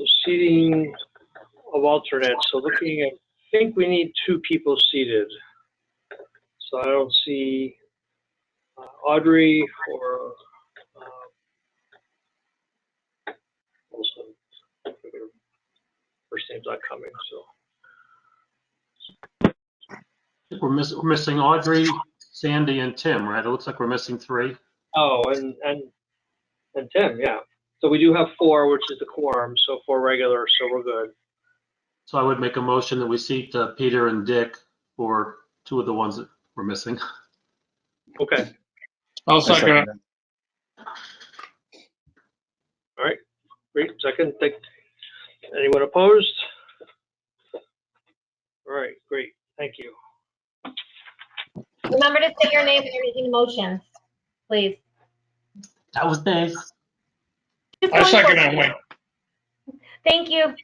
So seating of alternates. So looking at, I think we need 2 people seated. So I don't see Audrey or also first name's not coming. So We're missing Audrey, Sandy, and Tim, right? It looks like we're missing 3. oh, and Tim, yeah. So we do have 4, which is the quorum. So 4 regular, so we're good. So I would make a motion that we seat Peter and Dick for 2 of the ones that we're missing. Okay. I'll second it. All right. Great. Second. Anyone opposed? All right. Great. Thank you. Remember to say your name when you're making the motions, please. That was Dave. I second it, Wayne. Thank you.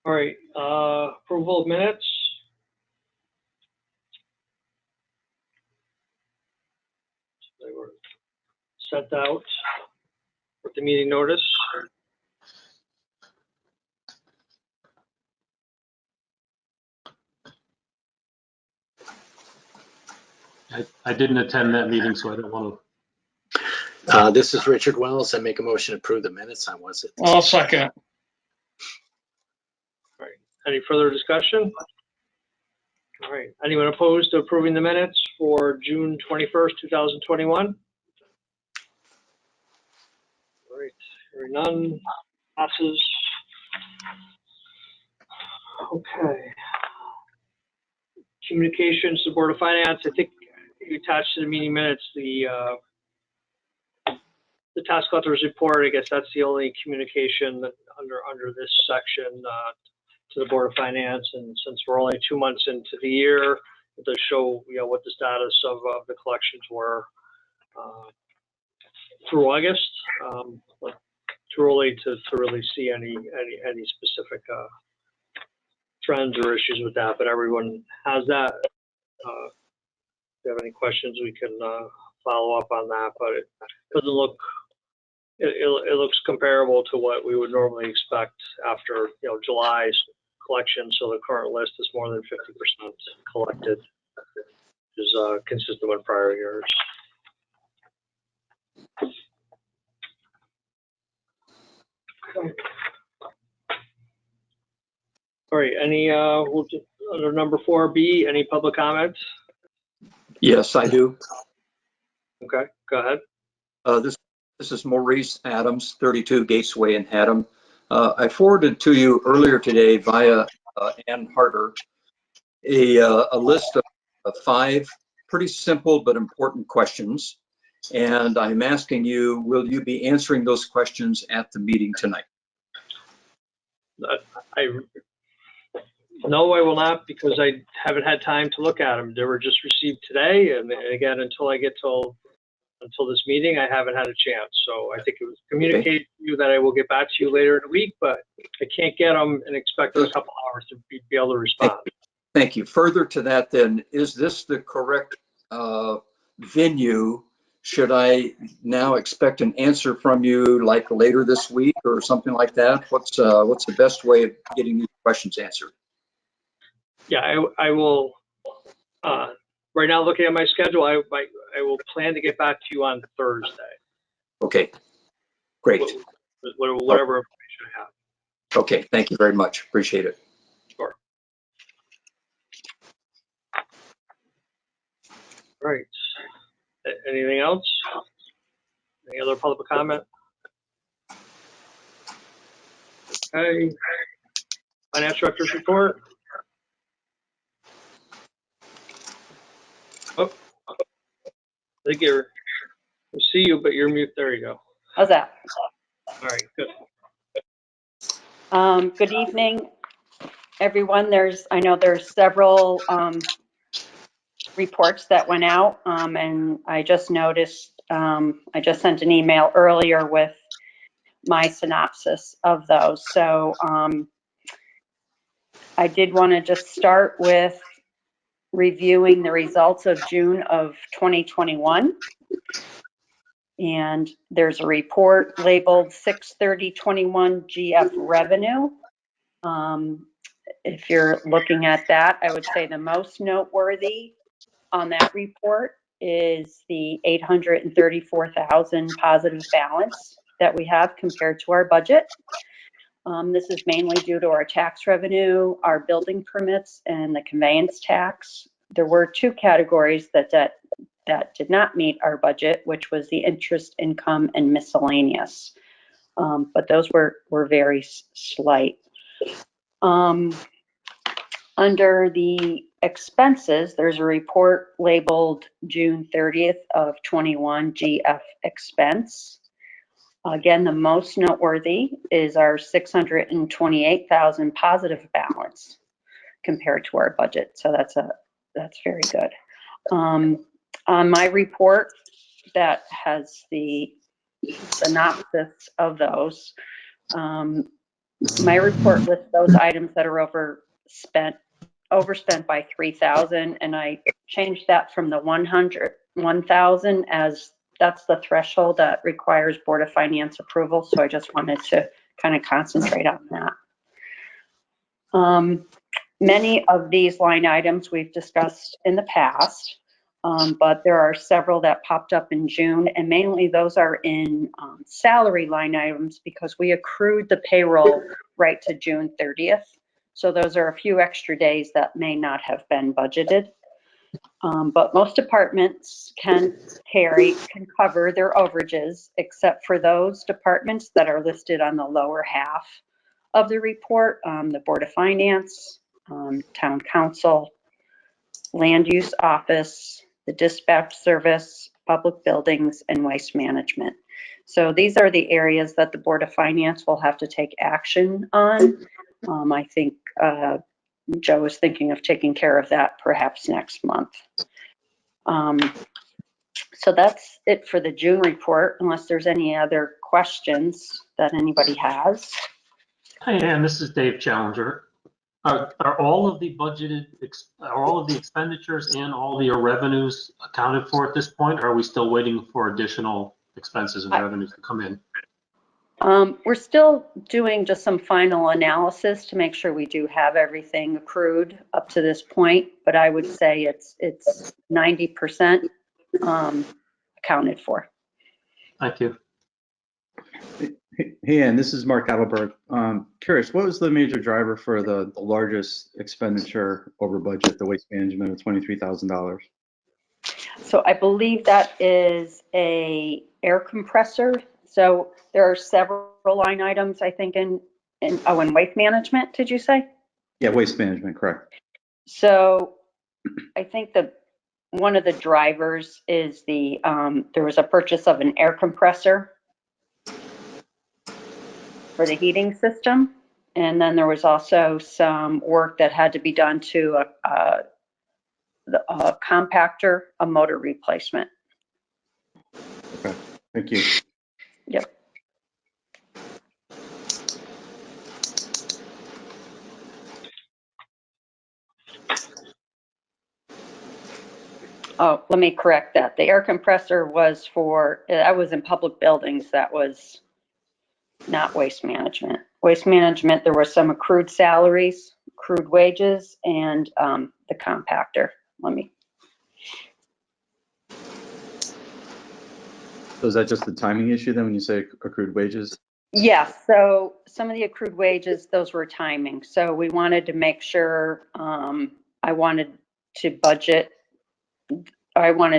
All right. Approval of minutes. They were sent out with the meeting notice. I didn't attend that meeting, so I don't want to. This is Richard Wells. I make a motion to approve the minutes. I was it. I'll second it. All right. Any further discussion? All right. Anyone opposed to approving the minutes for June 21st, 2021? All right. Hearing none. Passes. Okay. Communications to the Board of Finance. I think you attached to the meeting minutes the task collector's report. I guess that's the only communication that under this section to the Board of Finance. And since we're only 2 months into the year, it does show what the status of the collections were through August. But too early to really see any specific trends or issues with that. But everyone has that. If you have any questions, we can follow up on that. But it doesn't look. It looks comparable to what we would normally expect after July's collection. So the current list is more than 50% collected, which is consistent with prior years. Okay. All right. Any we'll just, under number 4B, any public comments? Yes, I do. Okay, go ahead. This is Maurice Adams, 32 Gatesway in Haddam. I forwarded to you earlier today via Ann Harder a list of 5 pretty simple but important questions. And I'm asking you, will you be answering those questions at the meeting tonight? No, I will not, because I haven't had time to look at them. They were just received today, and again, until this meeting, I haven't had a chance. So I think it was communicated to you that I will get back to you later in the week, but I can't get them and expect in a couple hours to be able to respond. Thank you. Further to that, then, is this the correct venue? Should I now expect an answer from you like later this week or something like that? What's the best way of getting these questions answered? Yeah, I will. Right now, looking at my schedule, I will plan to get back to you on Thursday. Okay, great. Whatever information I have. Okay, thank you very much. Appreciate it. Sure. All right. Anything else? Any other public comment? Okay. Finance Director's report. Oh, I think we see you, but you're mute. There you go. How's that? All right, good. Good evening, everyone. I know there's several reports that went out, and I just noticed, I just sent an email earlier with my synopsis of those. So I did want to just start with reviewing the results of June of 2021. And there's a report labeled 6/30/21 GF revenue. If you're looking at that, I would say the most noteworthy on that report is the 834,000 positive balance that we have compared to our budget. This is mainly due to our tax revenue, our building permits, and the conveyance tax. There were two categories that did not meet our budget, which was the interest income and miscellaneous. But those were very slight. Under the expenses, there's a report labeled June 30th of 21 GF expense. Again, the most noteworthy is our 628,000 positive balance compared to our budget. So that's very good. On my report that has the synopsis of those, my report lists those items that are overspent by 3,000, and I changed that from the 1,000 as that's the threshold that requires Board of Finance approval. So I just wanted to kind of concentrate on that. Many of these line items we've discussed in the past, but there are several that popped up in June, and mainly those are in salary line items because we accrued the payroll right to June 30th. So those are a few extra days that may not have been budgeted. But most departments can cover their overages, except for those departments that are listed on the lower half of the report, the Board of Finance, Town Council, Land Use Office, the Dispatch Service, Public Buildings, and Waste Management. So these are the areas that the Board of Finance will have to take action on. I think Joe is thinking of taking care of that perhaps next month. So that's it for the June report, unless there's any other questions that anybody has. Hi, Ann, this is Dave Challenger. Are all of the expenditures and all the revenues accounted for at this point? Or are we still waiting for additional expenses and revenues to come in? We're still doing just some final analysis to make sure we do have everything accrued up to this point, but I would say it's 90% accounted for. Thank you. Hey, Ann, this is Mark Adelberg. Curious, what was the major driver for the largest expenditure over budget, the waste management of $23,000? So I believe that is a air compressor. So there are several line items, I think, in waste management, did you say? Yeah, waste management, correct. So I think that one of the drivers is there was a purchase of an air compressor for the heating system. And then there was also some work that had to be done to a compactor, a motor replacement. Okay, thank you. Yep. Oh, let me correct that. The air compressor was that was in public buildings. That was not waste management. Waste management, there were some accrued salaries, accrued wages, and the compactor. So is that just the timing issue then when you say accrued wages? Yes, so some of the accrued wages, those were timing. So we wanted to make sure, I wanted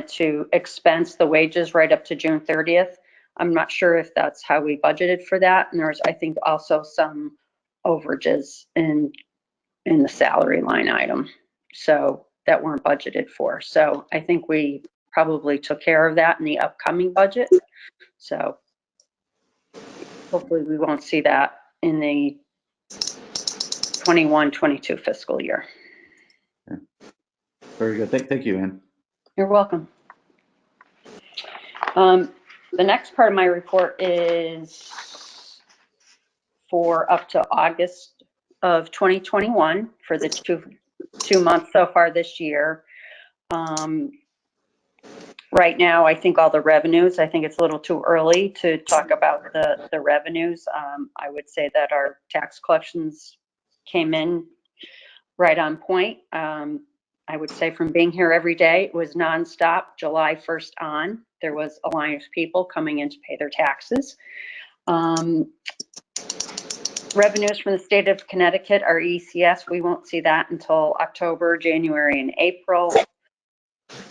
to expense the wages right up to June 30th. I'm not sure if that's how we budgeted for that. And there's, I think, also some overages in the salary line item, so that weren't budgeted for. So I think we probably took care of that in the upcoming budget. So hopefully we won't see that in the 21-22 fiscal year. Okay. Very good. Thank you, Ann. You're welcome. The next part of my report is for up to August of 2021 for the two months so far this year. right now, I think all the revenues, I think it's a little too early to talk about the revenues. I would say that our tax collections came in right on point. I would say from being here every day, it was nonstop, July 1st on. There was a line of people coming in to pay their taxes. Revenues from the state of Connecticut, our ECS, we won't see that until October, January, and April.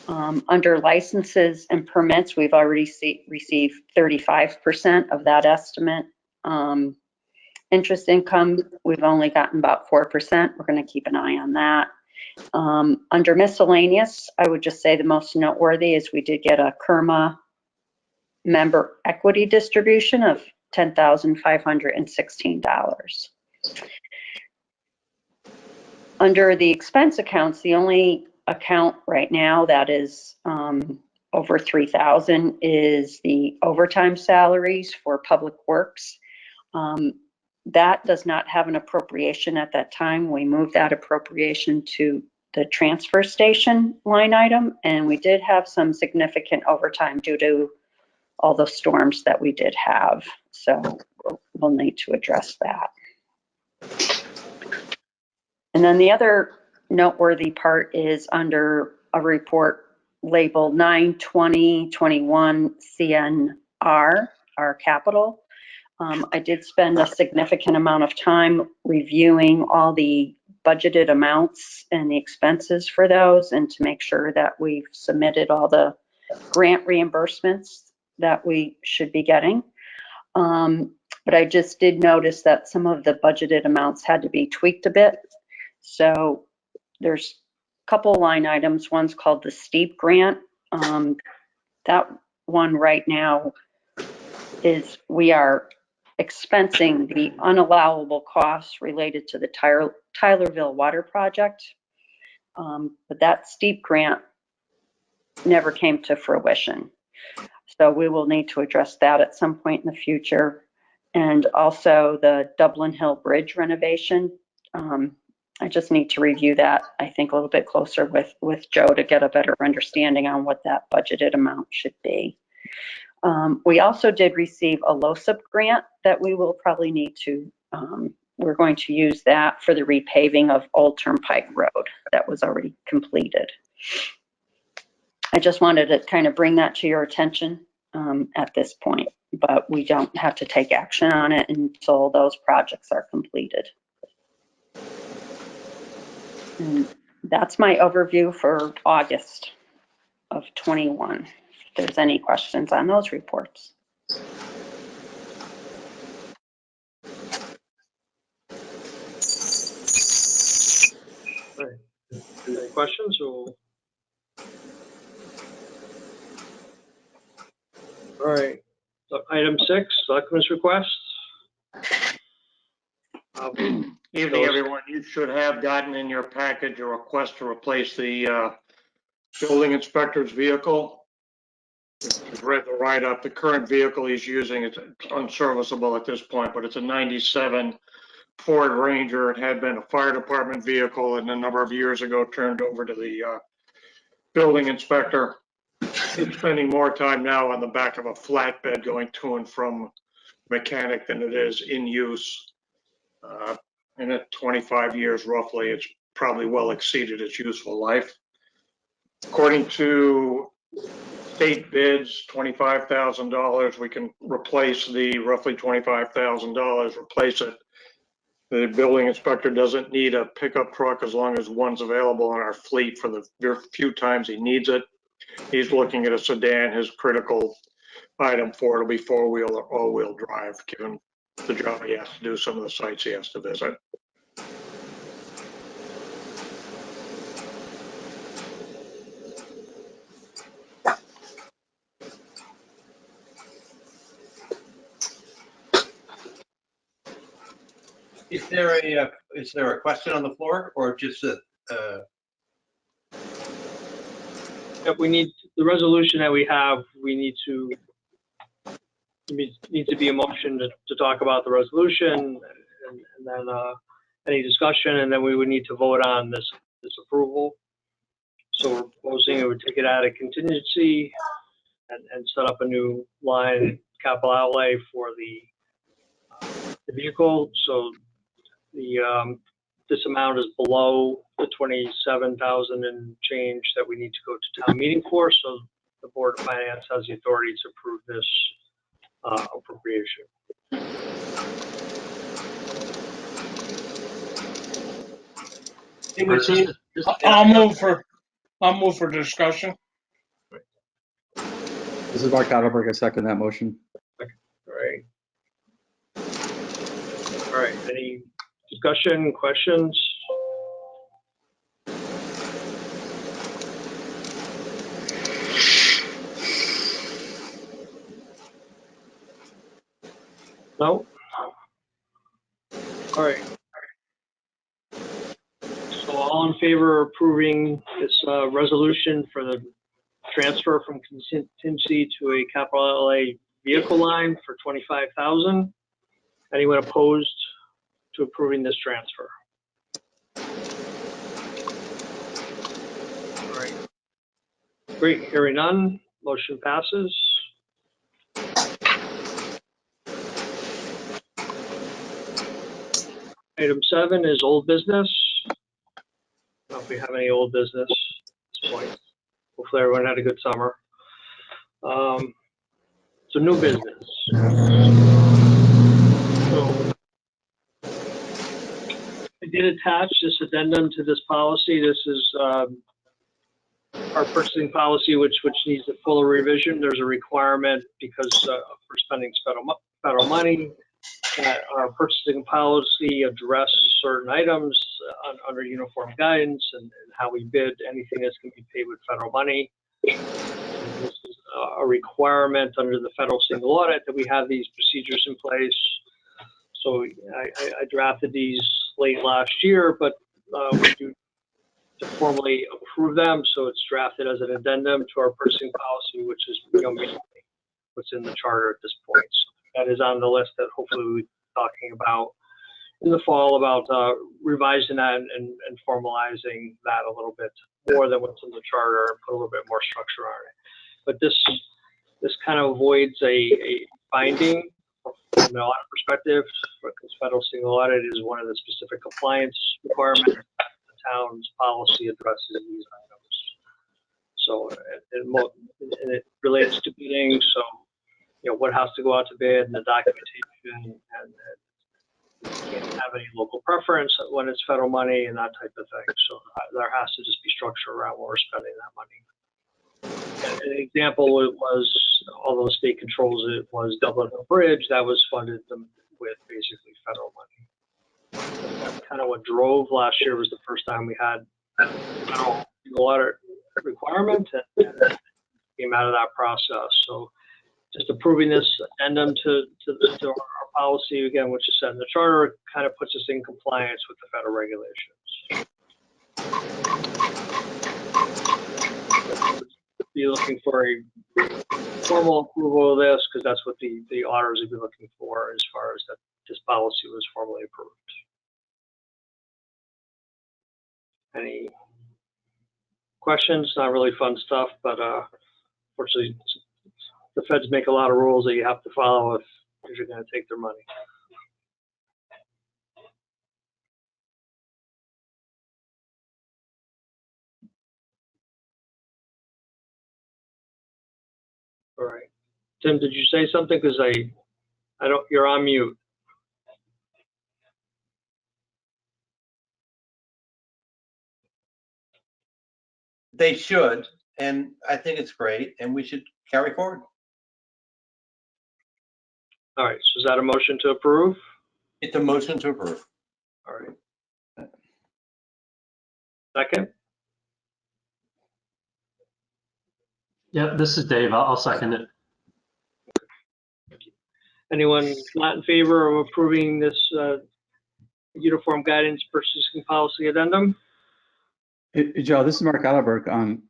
Under licenses and permits, we've already received 35% of that estimate. Interest income, we've only gotten about 4%. We're going to keep an eye on that. Under miscellaneous, I would just say the most noteworthy is we did get a KERMA member equity distribution of $10,516. Under the expense accounts, the only account right now that is over 3,000 is the overtime salaries for public works. That does not have an appropriation at that time. We moved that appropriation to the transfer station line item, and we did have some significant overtime due to all the storms that we did have. So we'll need to address that. And then the other noteworthy part is under a report labeled 9/20/21 CNR, our capital. I did spend a significant amount of time reviewing all the budgeted amounts and the expenses for those, and to make sure that we've submitted all the grant reimbursements that we should be getting. But I just did notice that some of the budgeted amounts had to be tweaked a bit. So there's a couple line items. One's called the STEEP grant. That one right now is we are expensing the unallowable costs related to the Tylerville water project. But that STEEP grant never came to fruition. So we will need to address that at some point in the future. And also the Dublin Hill Bridge renovation. I just need to review that, I think, a little bit closer with Joe to get a better understanding on what that budgeted amount should be. We also did receive a LOSIP grant that we will probably need to, we're going to use that for the repaving of Old Turnpike Road that was already completed. I just wanted to kind of bring that to your attention at this point, but we don't have to take action on it until those projects are completed. And that's my overview for August of 21. If there's any questions on those reports. Right. Any questions? Or... All right. So item 6, selectmen's requests. Evening, everyone. You should have gotten in your package a request to replace the building inspector's vehicle. You've read the write-up. The current vehicle he's using is unserviceable at this point, but it's a 97 Ford Ranger. It had been a fire department vehicle, and a number of years ago turned over to the building inspector. He's spending more time now on the back of a flatbed going to and from mechanic than it is in use. And at 25 years roughly, it's probably well exceeded its useful life. According to state bids, $25,000, we can replace the roughly $25,000, replace it. The building inspector doesn't need a pickup truck as long as one's available in our fleet for the few times he needs it. He's looking at a sedan. His critical item for it will be 4-wheel or all-wheel drive, given the job he has to do, some of the sites he has to visit. Is there a question on the floor, or just a? If we need the resolution that we have, we need to be a motion to talk about the resolution, and then any discussion, and then we would need to vote on this approval. So we're proposing it would take it out of contingency and set up a new line capital outlay for the vehicle. So this amount is below the 27,000 and change that we need to go to town meeting for. So the Board of Finance has the authority to approve this appropriation. It would seem, I'll move for discussion. This is Mark Haddam. I second that motion. All right. All right. Any discussion, questions? No? All right. So all in favor of approving this resolution for the transfer from contingency to a capital outlay vehicle line for 25,000? Anyone opposed to approving this transfer? All right. Great, hearing none, motion passes. Item 7 is old business. I don't know if we have any old business at this point. Hopefully everyone had a good summer. So new business. So I did attach this addendum to this policy. This is our purchasing policy, which needs a fuller revision. There's a requirement because for spending federal money that our purchasing policy address certain items under uniform guidance and how we bid anything that's going to be paid with federal money. And this is a requirement under the federal single audit that we have these procedures in place. So I drafted these late last year, but we do to formally approve them. So it's drafted as an addendum to our purchasing policy, which is basically what's in the charter at this point. So that is on the list that hopefully we'll be talking about in the fall about revising that and formalizing that a little bit more than what's in the charter and put a little bit more structure on it. But this kind of avoids a finding from an audit perspective, because federal single audit is one of the specific compliance requirements. The town's policy addresses these items. So it relates to bidding. So, what has to go out to bid and the documentation, and you can't have any local preference when it's federal money and that type of thing. So there has to just be structure around where we're spending that money. And an example was, although the state controls it, was Dublin Hill Bridge. That was funded with basically federal money. That's kind of what drove last year. Was the first time we had federal audit requirement, and that came out of that process. So just approving this addendum to our policy, again, which is set in the charter, kind of puts us in compliance with the federal regulations. Be looking for a formal approval of this, because that's what the auditors would be looking for as far as that this policy was formally approved. Any questions? Not really fun stuff, but fortunately, the feds make a lot of rules that you have to follow if you're going to take their money. All right. Tim, did you say something? Because I don't, you're on mute. They should, and I think it's great, and we should carry forward. All right. So is that a motion to approve? It's a motion to approve. All right. Second? Yeah, this is Dave. I'll second it. Anyone not in favor of approving this uniform guidance purchasing policy addendum? Hey, Joe, this is Mark Alberg.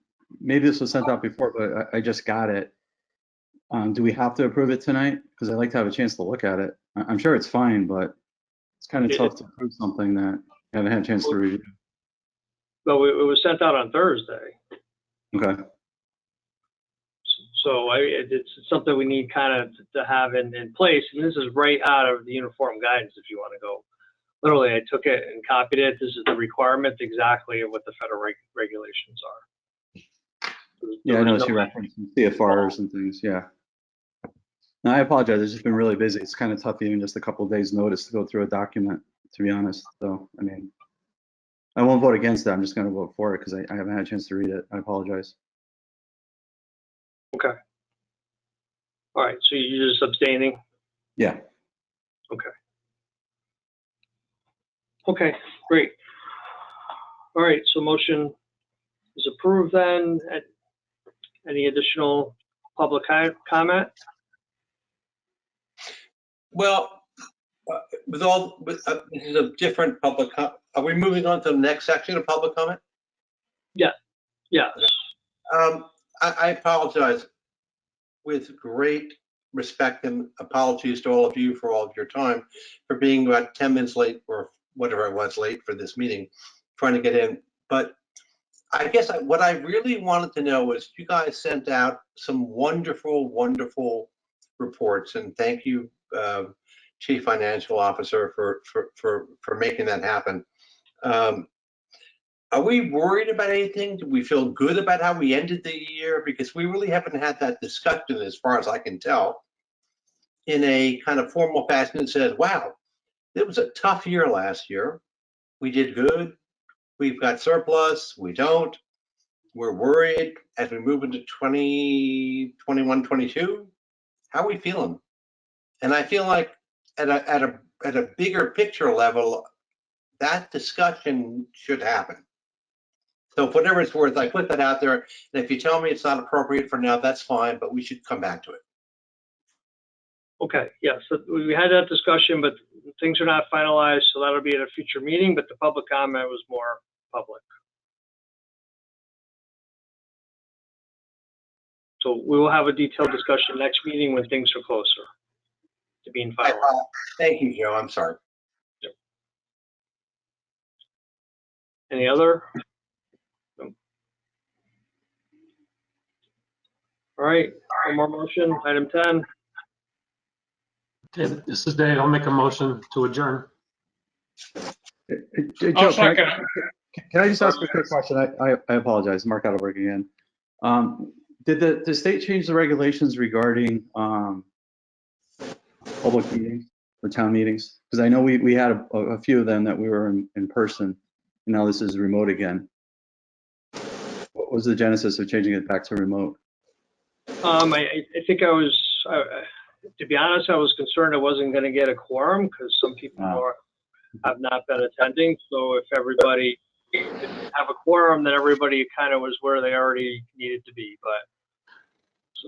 Maybe this was sent out before, but I just got it. Do we have to approve it tonight? Because I'd like to have a chance to look at it. I'm sure it's fine, but it's kind of tough to approve something that you haven't had a chance to review. Well, it was sent out on Thursday. Okay. So it's something we need kind of to have in place. And this is right out of the uniform guidance if you want to go. Literally, I took it and copied it. This is the requirement exactly of what the federal regulations are. Yeah, I noticed you referenced CFRs and things, yeah. No, I apologize, it's just been really busy. It's kind of tough even just a couple of days notice to go through a document, to be honest. So, I mean, I won't vote against it. I'm just going to vote for it because I haven't had a chance to read it. I apologize. Okay. All right, so you're just abstaining? Yeah. Okay. Okay, great. All right, so motion is approved then. Any additional public comment? Well, this is a different public, are we moving on to the next section of public comment? Yes. I apologize with great respect and apologies to all of you for all of your time for being about 10 minutes late or whatever I was late for this meeting, trying to get in. But I guess what I really wanted to know was you guys sent out some wonderful, wonderful reports, and thank you, Chief Financial Officer, for making that happen. Are we worried about anything? Do we feel good about how we ended the year? Because we really haven't had that discussion, as far as I can tell, in a kind of formal fashion that says, wow, it was a tough year last year. We did good. We've got surplus. We don't. We're worried as we move into 2021, 22. How are we feeling? And I feel like at a bigger picture level, that discussion should happen. So for whatever it's worth, I put that out there. And if you tell me it's not appropriate for now, that's fine, but we should come back to it. Okay, yeah, so we had that discussion, but things are not finalized, so that'll be at a future meeting, but the public comment was more public. So we will have a detailed discussion next meeting when things are closer to being finalized. Thank you, Joe. I'm sorry. Yep. Any other? No. All right, one more motion, item 10. Okay, this is Dave. I'll make a motion to adjourn. Hey, Joe, can I just ask a quick question? I apologize, Mark Haddam again. Did the state change the regulations regarding public meetings or town meetings? Because I know we had a few of them that we were in person, and now this is remote again. What was the genesis of changing it back to remote? I think to be honest, I was concerned I wasn't going to get a quorum because some people have not been attending. So if everybody didn't have a quorum, then everybody kind of was where they already needed to be. But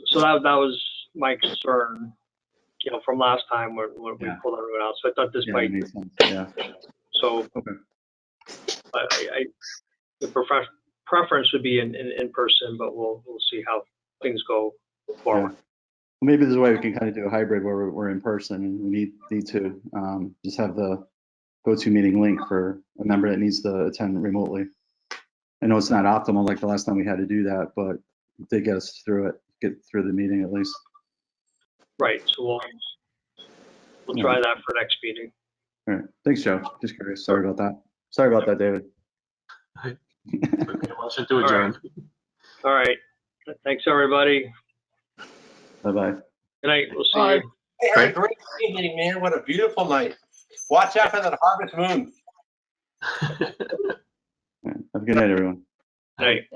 so that was my concern, from last time when we pulled everyone out. So I thought this might make sense. Yeah. So, okay. But the preference would be in person, but we'll see how things go forward. Yeah. Maybe there's a way we can kind of do a hybrid where we're in person and we need to just have the GoToMeeting link for a member that needs to attend remotely. I know it's not optimal like the last time we had to do that, but it did get us through it, get through the meeting at least. Right, so we'll try that for next meeting. All right, thanks, Joe. Just curious. Sorry about that. Sorry about that, David. Okay, motion to adjourn. All right. Thanks, everybody. Bye-bye. Good night. We'll see you. Hey, have a great evening, man. What a beautiful night. Watch out for that harvest moon. All right, have a good night, everyone. Good night.